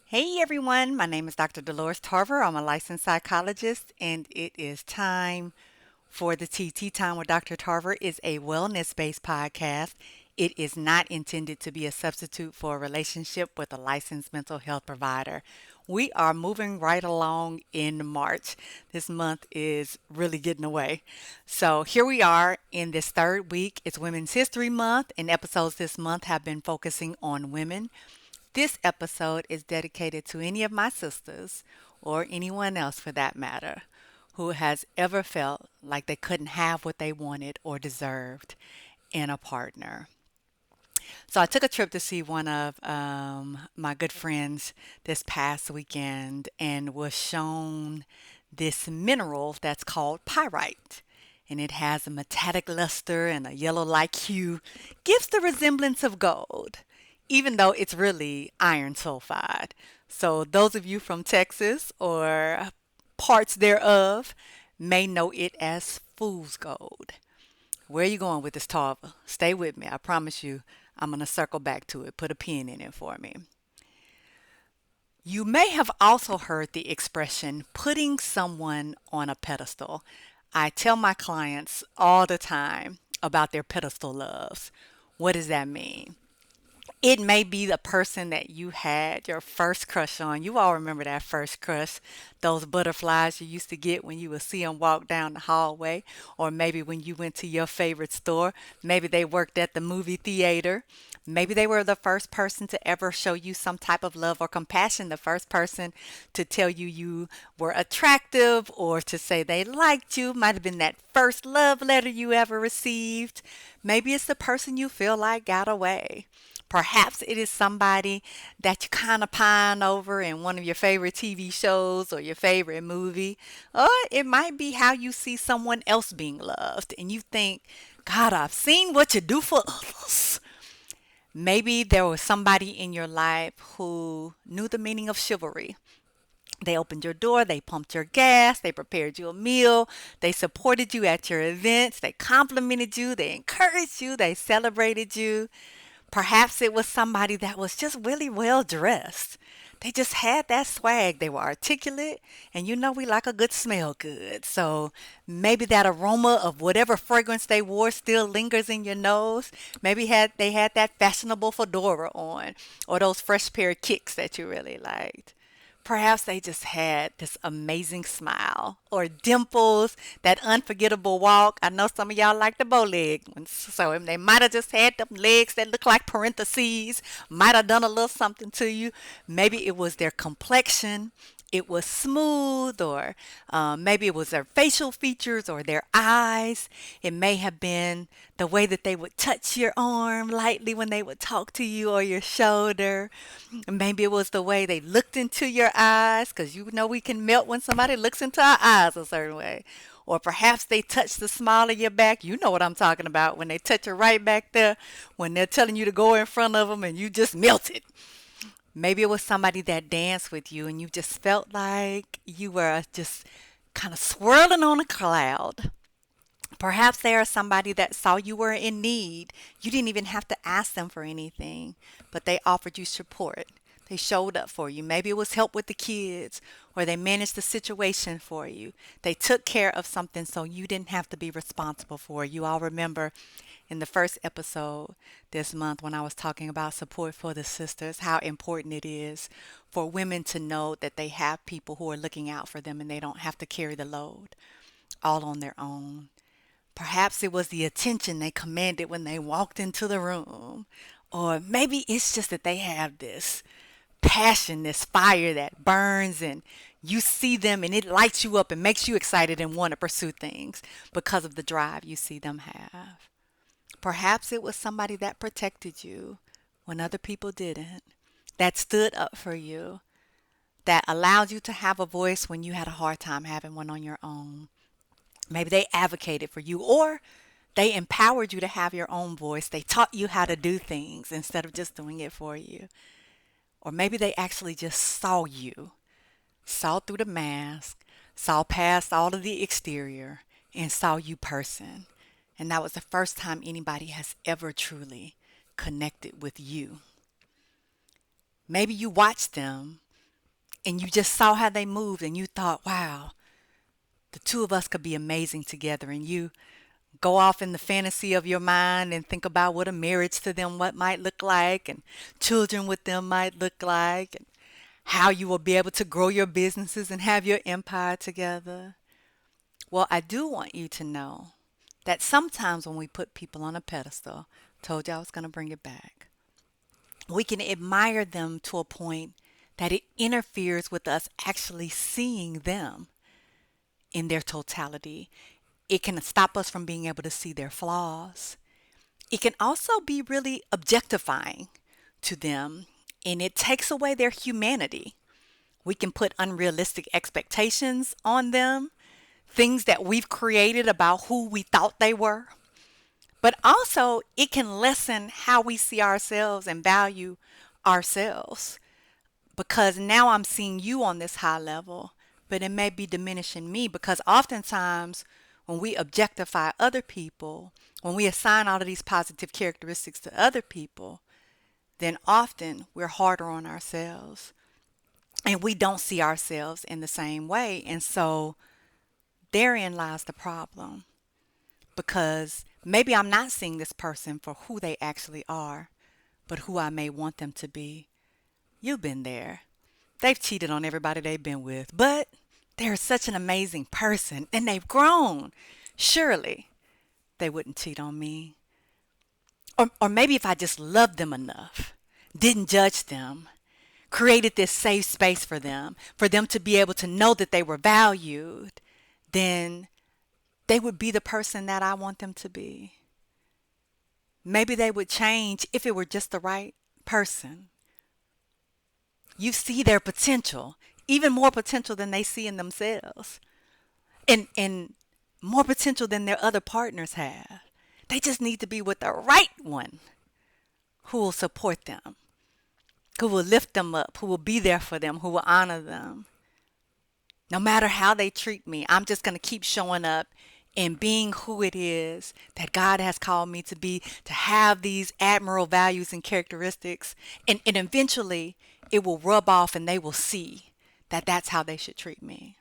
Hey everyone, my name is Dr. Dolores Tarver. I'm a licensed psychologist, and it is time for the TT Time with Dr. Tarver is a wellness-based podcast. It is not intended to be a substitute for a relationship with a licensed mental health provider. We are moving right along in March. This month is really getting away. So here we are in this third week. It's Women's History Month, and episodes this month have been focusing on women. This episode is dedicated to any of my sisters, or anyone else for that matter, who has ever felt like they couldn't have what they wanted or deserved in a partner. So I took a trip to see one of my good friends this past weekend and was shown this mineral that's called pyrite. And it has a metallic luster and a yellow-like hue, gives the resemblance of gold, even though it's really iron sulfide. So those of you from Texas or parts thereof may know it as fool's gold. Where are you going with this, Tarver? Stay with me. I promise you, I'm going to circle back to it. Put a pin in it for me. You may have also heard the expression putting someone on a pedestal. I tell my clients all the time about their pedestal loves. What does that mean? It may be the person that you had your first crush on. You all remember that first crush, those butterflies you used to get when you would see them walk down the hallway, or maybe when you went to your favorite store. Maybe they worked at the movie theater. Maybe they were the first person to ever show you some type of love or compassion, the first person to tell you you were attractive or to say they liked you. Might have been that first love letter you ever received. Maybe it's the person you feel like got away. Perhaps it is somebody that you kind of pine over in one of your favorite TV shows or your favorite movie. Or it might be how you see someone else being loved and you think, God, I've seen what you do for others. Maybe there was somebody in your life who knew the meaning of chivalry. They opened your door, they pumped your gas, they prepared you a meal, they supported you at your events, they complimented you, they encouraged you, they celebrated you. Perhaps it was somebody that was just really well dressed. They just had that swag. They were articulate, and you know we like a good smell good. So maybe that aroma of whatever fragrance they wore still lingers in your nose. Maybe they had that fashionable fedora on, or those fresh pair of kicks that you really liked. Perhaps they just had this amazing smile or dimples, that unforgettable walk. I know some of y'all like the bow leg ones. So they might have just had them legs that look like parentheses, might have done a little something to you. Maybe it was their complexion. It was smooth, or maybe it was their facial features or their eyes. It may have been the way that they would touch your arm lightly when they would talk to you or your shoulder. Maybe it was the way they looked into your eyes, because you know we can melt when somebody looks into our eyes a certain way. Or perhaps they touch the small of your back. You know what I'm talking about when they touch it right back there, when they're telling you to go in front of them and you just melted. Maybe it was somebody that danced with you and you just felt like you were just kind of swirling on a cloud. Perhaps they are somebody that saw you were in need. You didn't even have to ask them for anything, but they offered you support. They showed up for you. Maybe it was help with the kids, or they managed the situation for you. They took care of something so you didn't have to be responsible for it. You all remember in the first episode this month when I was talking about support for the sisters, how important it is for women to know that they have people who are looking out for them and they don't have to carry the load all on their own. Perhaps it was the attention they commanded when they walked into the room. Or maybe it's just that they have this passion, this fire that burns, and you see them and it lights you up and makes you excited and want to pursue things because of the drive you see them have. Perhaps it was somebody that protected you when other people didn't, that stood up for you, that allowed you to have a voice when you had a hard time having one on your own. Maybe they advocated for you, or they empowered you to have your own voice. They taught you how to do things instead of just doing it for you. Or maybe they actually just saw you, saw through the mask, saw past all of the exterior, and saw you person. And that was the first time anybody has ever truly connected with you. Maybe you watched them and you just saw how they moved and you thought, wow, the two of us could be amazing together. And you go off in the fantasy of your mind and think about what a marriage to them what might look like and children with them might look like and how you will be able to grow your businesses and have your empire together. Well, I do want you to know that sometimes when we put people on a pedestal, told you I was going to bring it back, we can admire them to a point that it interferes with us actually seeing them in their totality. It can stop us from being able to see their flaws. It can also be really objectifying to them, and it takes away their humanity. We can put unrealistic expectations on them, things that we've created about who we thought they were. But also, it can lessen how we see ourselves and value ourselves because now I'm seeing you on this high level, but it may be diminishing me because oftentimes when we objectify other people, when we assign all of these positive characteristics to other people, then often we're harder on ourselves and we don't see ourselves in the same way. And so therein lies the problem because maybe I'm not seeing this person for who they actually are, but who I may want them to be. You've been there. They've cheated on everybody they've been with, but they're such an amazing person and they've grown. Surely they wouldn't cheat on me. Or maybe if I just loved them enough, didn't judge them, created this safe space for them to be able to know that they were valued, then they would be the person that I want them to be. Maybe they would change if it were just the right person. You see their potential, even more potential than they see in themselves, and more potential than their other partners have. They just need to be with the right one who will support them, who will lift them up, who will be there for them, who will honor them. No matter how they treat me, I'm just going to keep showing up and being who it is that God has called me to be, to have these admirable values and characteristics. And eventually it will rub off and they will see that that's how they should treat me.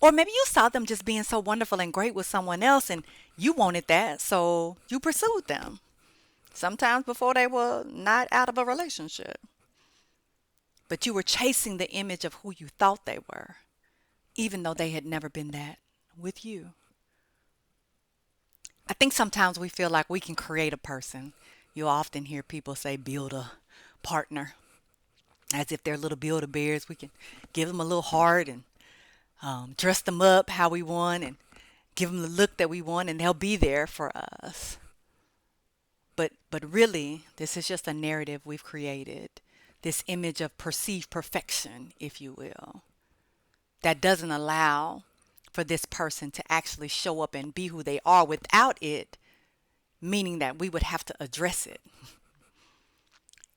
Or maybe you saw them just being so wonderful and great with someone else and you wanted that, so you pursued them. Sometimes before they were not out of a relationship. But you were chasing the image of who you thought they were, even though they had never been that with you. I think sometimes we feel like we can create a person. You'll often hear people say build a partner, as if they're little Build-A-Bears. We can give them a little heart and dress them up how we want and give them the look that we want, and they'll be there for us. But really, this is just a narrative we've created, this image of perceived perfection, if you will, that doesn't allow for this person to actually show up and be who they are without it, meaning that we would have to address it.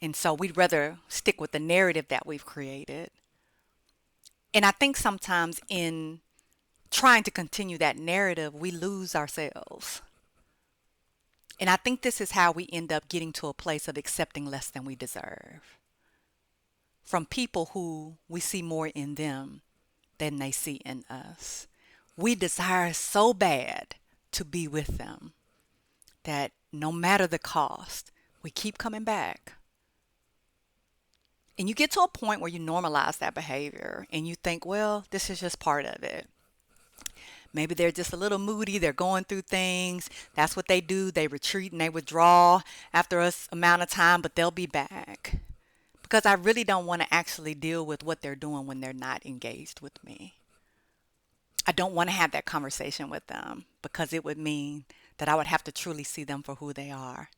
And so we'd rather stick with the narrative that we've created. And I think sometimes in trying to continue that narrative, we lose ourselves. And I think this is how we end up getting to a place of accepting less than we deserve from people who we see more in them than they see in us. We desire so bad to be with them that no matter the cost, we keep coming back. And you get to a point where you normalize that behavior and you think, well, this is just part of it. Maybe they're just a little moody. They're going through things. That's what they do. They retreat and they withdraw after a amount of time, but they'll be back. Because I really don't want to actually deal with what they're doing when they're not engaged with me. I don't want to have that conversation with them because it would mean that I would have to truly see them for who they are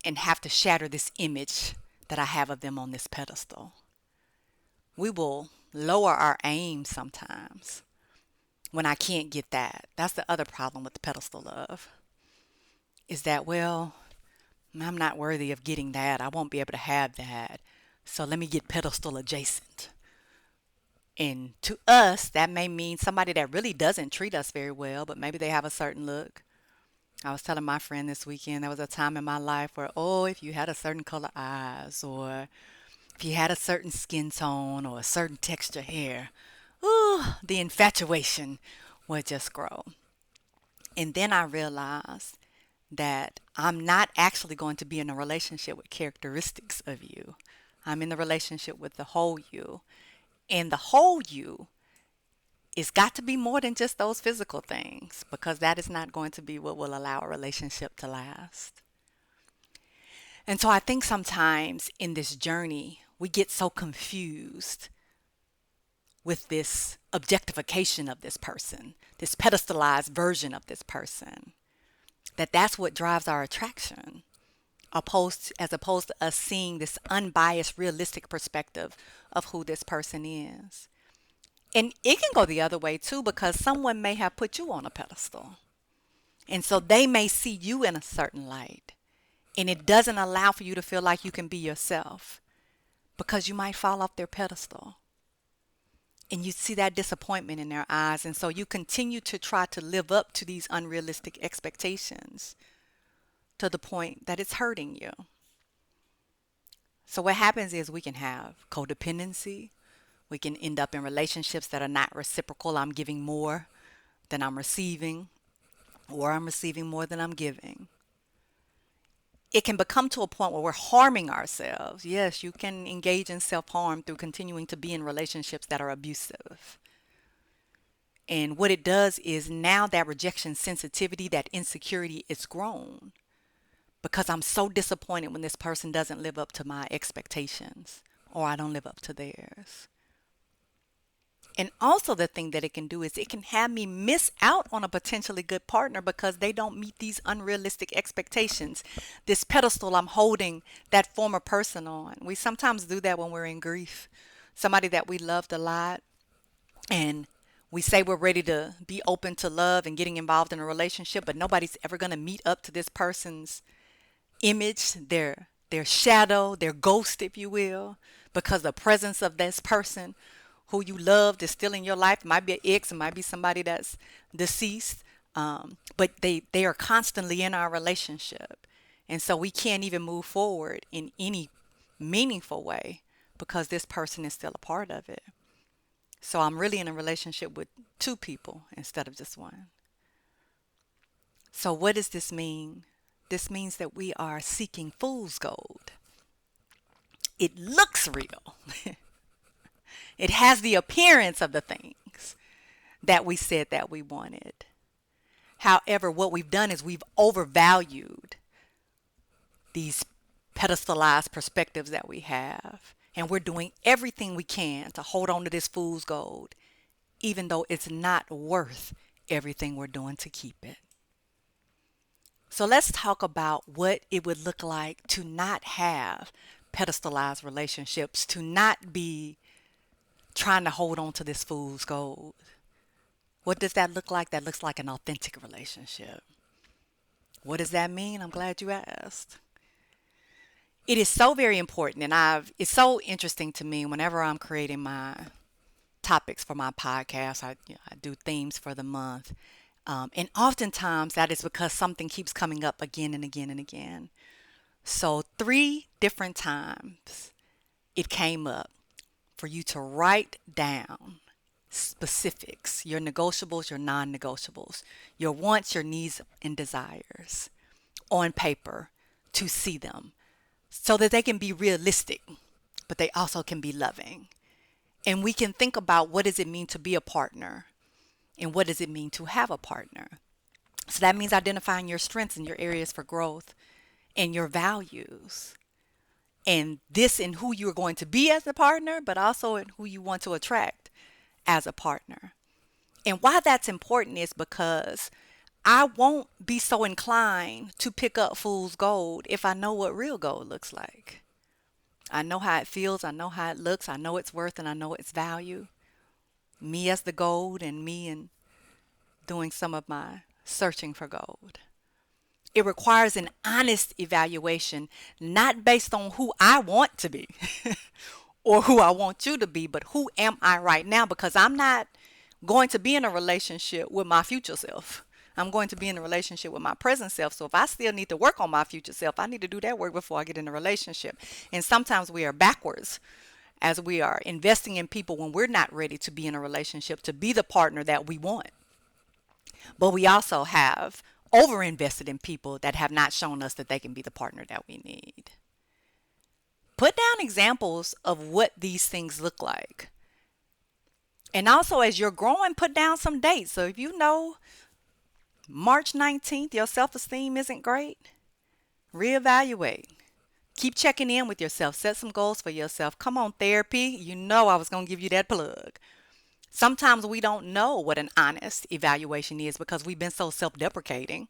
and have to shatter this image that I have of them on this pedestal. We will lower our aim sometimes when I can't get that. That's the other problem with the pedestal love, is that, well, I'm not worthy of getting that. I won't be able to have that. So let me get pedestal adjacent. And to us, that may mean somebody that really doesn't treat us very well, but maybe they have a certain look. I was telling my friend this weekend, there was a time in my life where, oh, if you had a certain color eyes, or If you had a certain skin tone or a certain texture hair, ooh, the infatuation would just grow. And then I realized that I'm not actually going to be in a relationship with characteristics of you. I'm in the relationship with the whole you. And the whole you it's got to be more than just those physical things because that is not going to be what will allow a relationship to last. And so I think sometimes in this journey, we get so confused with this objectification of this person, this pedestalized version of this person, that that's what drives our attraction, as opposed to us seeing this unbiased, realistic perspective of who this person is. And it can go the other way too, because someone may have put you on a pedestal. And so they may see you in a certain light. And it doesn't allow for you to feel like you can be yourself because you might fall off their pedestal. And you see that disappointment in their eyes. And so you continue to try to live up to these unrealistic expectations to the point that it's hurting you. So what happens is we can have codependency. We can end up in relationships that are not reciprocal. I'm giving more than I'm receiving, or I'm receiving more than I'm giving. It can become to a point where we're harming ourselves. Yes, you can engage in self-harm through continuing to be in relationships that are abusive. And what it does is now that rejection sensitivity, that insecurity is grown because I'm so disappointed when this person doesn't live up to my expectations or I don't live up to theirs. And also the thing that it can do is it can have me miss out on a potentially good partner because they don't meet these unrealistic expectations. This pedestal I'm holding that former person on. We sometimes do that when we're in grief. Somebody that we loved a lot and we say we're ready to be open to love and getting involved in a relationship, but nobody's ever going to meet up to this person's image, their shadow, their ghost, if you will, because the presence of this person who you loved is still in your life. It might be an ex, it might be somebody that's deceased, but they are constantly in our relationship. And so we can't even move forward in any meaningful way because this person is still a part of it. So I'm really in a relationship with two people instead of just one. So what does this mean? This means that we are seeking fool's gold. It looks real. It has the appearance of the things that we said that we wanted. However, what we've done is we've overvalued these pedestalized perspectives that we have. And we're doing everything we can to hold on to this fool's gold, even though it's not worth everything we're doing to keep it. So let's talk about what it would look like to not have pedestalized relationships, to not be trying to hold on to this fool's gold. What does that look like? That looks like an authentic relationship. What does that mean? I'm glad you asked. It is so very important, and it's so interesting to me whenever I'm creating my topics for my podcast. I do themes for the month. And oftentimes that is because something keeps coming up again and again and again. So 3 different times it came up for you to write down specifics, your negotiables, your non-negotiables, your wants, your needs, and desires on paper to see them so that they can be realistic, but they also can be loving. And we can think about what does it mean to be a partner and what does it mean to have a partner. So that means identifying your strengths and your areas for growth and your values. And this in who you're going to be as a partner, but also in who you want to attract as a partner. And why that's important is because I won't be so inclined to pick up fool's gold if I know what real gold looks like. I know how it feels, I know how it looks, I know its worth, and I know its value. Me as the gold and me in doing some of my searching for gold. It requires an honest evaluation, not based on who I want to be or who I want you to be, but who am I right now? Because I'm not going to be in a relationship with my future self. I'm going to be in a relationship with my present self. So if I still need to work on my future self, I need to do that work before I get in a relationship. And sometimes we are backwards as we are investing in people when we're not ready to be in a relationship, to be the partner that we want. But we also have over invested in people that have not shown us that they can be the partner that we need. Put down examples of what these things look like. And also, as you're growing, put down some dates. So if you know March 19th, your self esteem isn't great, reevaluate. Keep checking in with yourself. Set some goals for yourself. Come on, therapy. You know I was going to give you that plug. Sometimes we don't know what an honest evaluation is because we've been so self deprecating,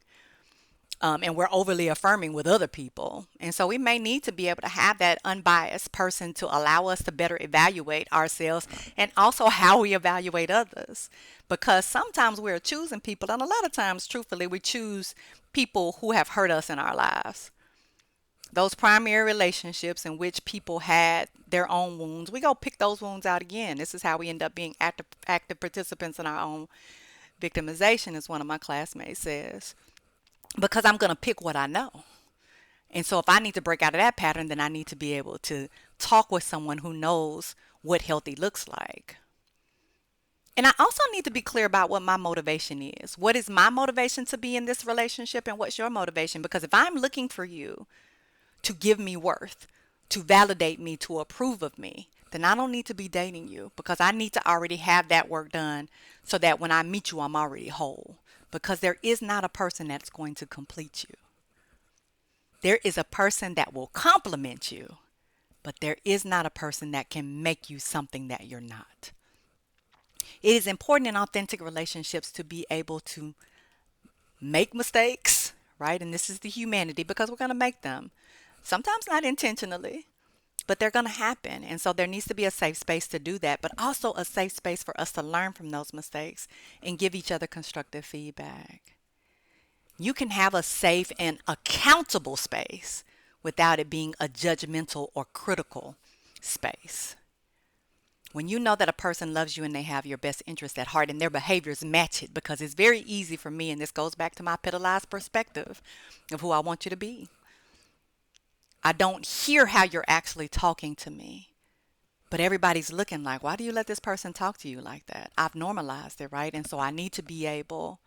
and we're overly affirming with other people. And so we may need to be able to have that unbiased person to allow us to better evaluate ourselves and also how we evaluate others. Because sometimes we're choosing people, and a lot of times, truthfully, we choose people who have hurt us in our lives. Those primary relationships in which people had their own wounds, we go pick those wounds out again. This is how we end up being active participants in our own victimization, as one of my classmates says, because I'm going to pick what I know. And so if I need to break out of that pattern, then I need to be able to talk with someone who knows what healthy looks like. And I also need to be clear about what my motivation is. What is my motivation to be in this relationship, and what's your motivation? Because if I'm looking for you to give me worth, to validate me, to approve of me, then I don't need to be dating you, because I need to already have that work done so that when I meet you, I'm already whole. Because there is not a person that's going to complete you. There is a person that will complement you, but there is not a person that can make you something that you're not. It is important in authentic relationships to be able to make mistakes, right? And this is the humanity, because we're going to make them. Sometimes not intentionally, but they're going to happen. And so there needs to be a safe space to do that, but also a safe space for us to learn from those mistakes and give each other constructive feedback. You can have a safe and accountable space without it being a judgmental or critical space. When you know that a person loves you and they have your best interest at heart and their behaviors match it, because it's very easy for me, and this goes back to my pedestalized perspective of who I want you to be. I don't hear how you're actually talking to me, but everybody's looking like, why do you let this person talk to you like that? I've normalized it, right? And so I need to be able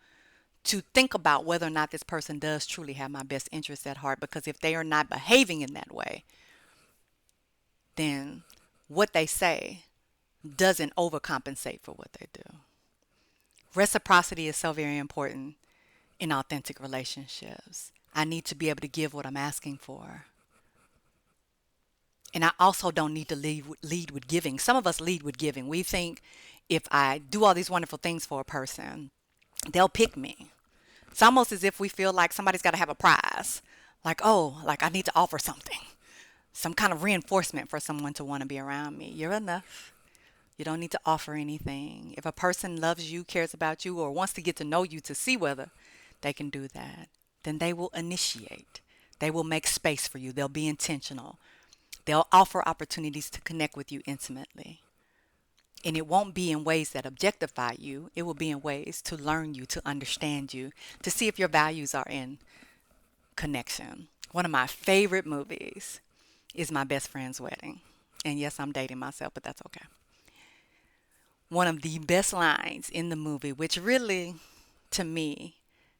to think about whether or not this person does truly have my best interest at heart, because if they are not behaving in that way, then what they say doesn't overcompensate for what they do. Reciprocity is so very important in authentic relationships. I need to be able to give what I'm asking for. And I also don't need to lead with giving. Some of us lead with giving. We think if I do all these wonderful things for a person, they'll pick me. It's almost as if we feel like somebody's got to have a prize. Like, oh, like I need to offer something. Some kind of reinforcement for someone to want to be around me. You're enough. You don't need to offer anything. If a person loves you, cares about you, or wants to get to know you to see whether they can do that, then they will initiate. They will make space for you. They'll be intentional. They'll offer opportunities to connect with you intimately. And it won't be in ways that objectify you. It will be in ways to learn you, to understand you, to see if your values are in connection. One of my favorite movies is My Best Friend's Wedding. And yes, I'm dating myself, but that's okay. One of the best lines in the movie, which really, to me,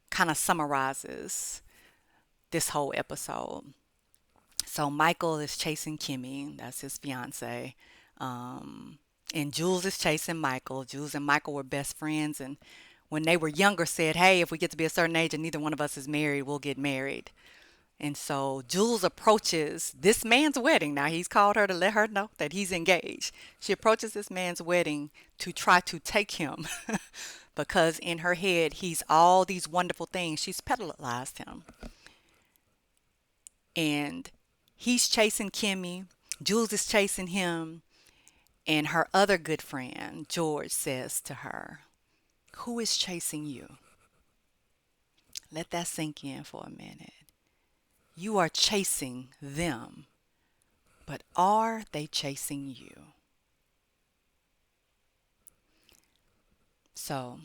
kind of summarizes this whole episode. So Michael is chasing Kimmy, that's his fiance, and Jules is chasing Michael. Jules and Michael were best friends, and when they were younger said, hey, if we get to be a certain age and neither one of us is married, we'll get married. And so Jules approaches this man's wedding. Now, he's called her to let her know that he's engaged. She approaches this man's wedding to try to take him because in her head, he's all these wonderful things. She's pedestalized him. And he's chasing Kimmy. Jules is chasing him. And her other good friend, George, says to her, who is chasing you? Let that sink in for a minute. You are chasing them, but are they chasing you? So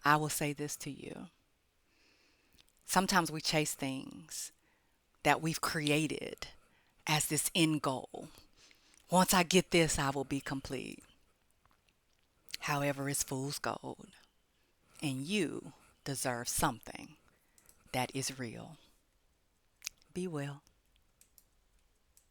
I will say this to you. Sometimes we chase things that we've created as this end goal. Once I get this, I will be complete. However, it's fool's gold, and you deserve something that is real. Be well.